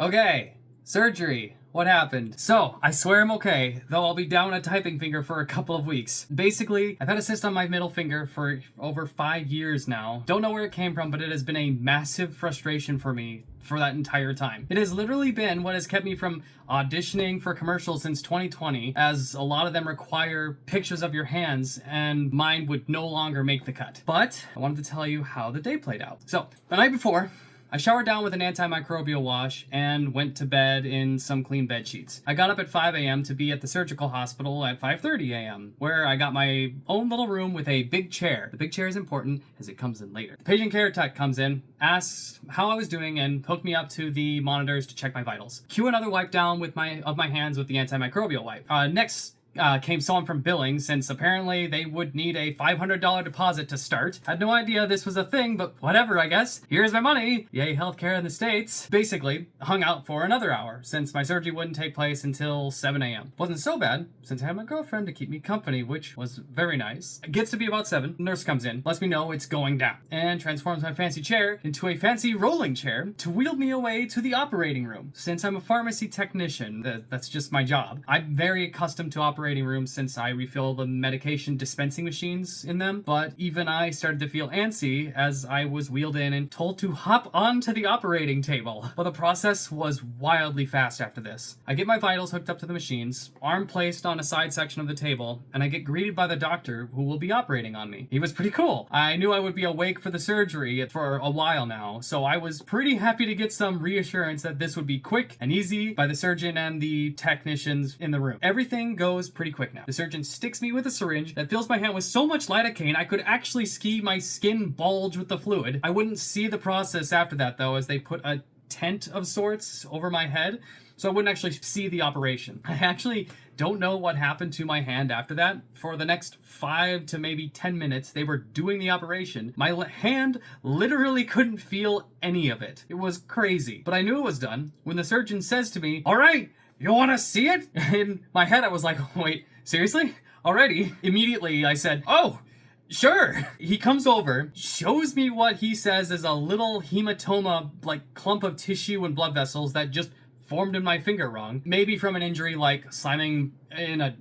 Okay, surgery. What happened? So, I swear I'm okay, though I'll be down a typing finger for a couple of weeks. Basically, I've had a cyst on my middle finger for over 5 years now. Don't know where it came from, but it has been a massive frustration for me for that entire time. It has literally been what has kept me from auditioning for commercials since 2020, as a lot of them require pictures of your hands, and mine would no longer make the cut. But I wanted to tell you how the day played out. So, the night before, I showered down with an antimicrobial wash and went to bed in some clean bed sheets. I got up at 5 a.m. to be at the surgical hospital at 5:30 a.m., where I got my own little room with a big chair. The big chair is important as it comes in later. The patient care tech comes in, asks how I was doing, and hooked me up to the monitors to check my vitals. Cue another wipe down with my hands with the antimicrobial wipe. Next came someone from billing, since apparently they would need a $500 deposit to start. Had no idea this was a thing, but whatever, I guess. Here's my money. Yay, healthcare in the States. Basically, hung out for another hour, since my surgery wouldn't take place until 7 a.m. Wasn't so bad, since I had my girlfriend to keep me company, which was very nice. It gets to be about 7. Nurse comes in, lets me know it's going down, and transforms my fancy chair into a fancy rolling chair to wheel me away to the operating room. Since I'm a pharmacy technician, that's just my job. I'm very accustomed to operating rooms since I refill the medication dispensing machines in them, but even I started to feel antsy as I was wheeled in and told to hop onto the operating table. Well, the process was wildly fast after this. I get my vitals hooked up to the machines, arm placed on a side section of the table, and I get greeted by the doctor who will be operating on me. He was pretty cool. I knew I would be awake for the surgery for a while now, so I was pretty happy to get some reassurance that this would be quick and easy by the surgeon and the technicians in the room. Everything goes pretty quick now. The surgeon sticks me with a syringe that fills my hand with so much lidocaine I could actually see my skin bulge with the fluid. I wouldn't see the process after that though, as they put a tent of sorts over my head, so I wouldn't actually see the operation. I actually don't know what happened to my hand after that. For the next 5 to maybe 10 minutes, they were doing the operation. My hand literally couldn't feel any of it. It was crazy. But I knew it was done when the surgeon says to me, "All right, you want to see it?" In my head, I was like, wait, seriously? Already? Immediately, I said, "Oh, sure." He comes over, shows me what he says is a little hematoma, like clump of tissue and blood vessels that just formed in my finger wrong. Maybe from an injury like slamming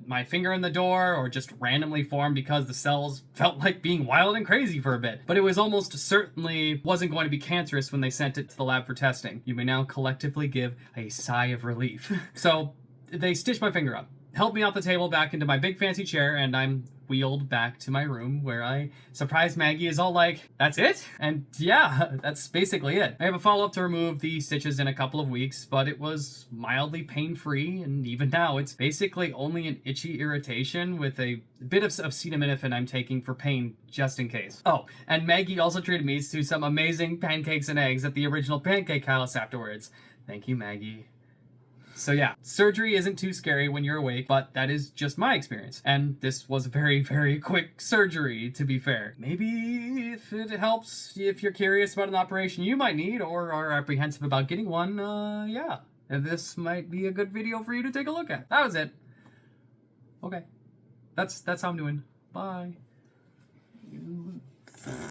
my finger in the door, or just randomly formed because the cells felt like being wild and crazy for a bit. But it was almost certainly wasn't going to be cancerous when they sent it to the lab for testing. You may now collectively give a sigh of relief. So they stitched my finger up, helped me off the table back into my big fancy chair, and I'm wheeled back to my room, where I surprised Maggie is all like, "That's it?" And yeah, that's basically it. I have a follow-up to remove the stitches in a couple of weeks, but it was mildly pain-free, and even now it's basically only an itchy irritation with a bit of acetaminophen I'm taking for pain just in case. Oh, and Maggie also treated me to some amazing pancakes and eggs at the original pancake house afterwards. Thank you, Maggie. So yeah, surgery isn't too scary when you're awake, but that is just my experience. And this was a very, very quick surgery, to be fair. Maybe if it helps, if you're curious about an operation you might need or are apprehensive about getting one, yeah, this might be a good video for you to take a look at. That was it. Okay, that's how I'm doing. Bye.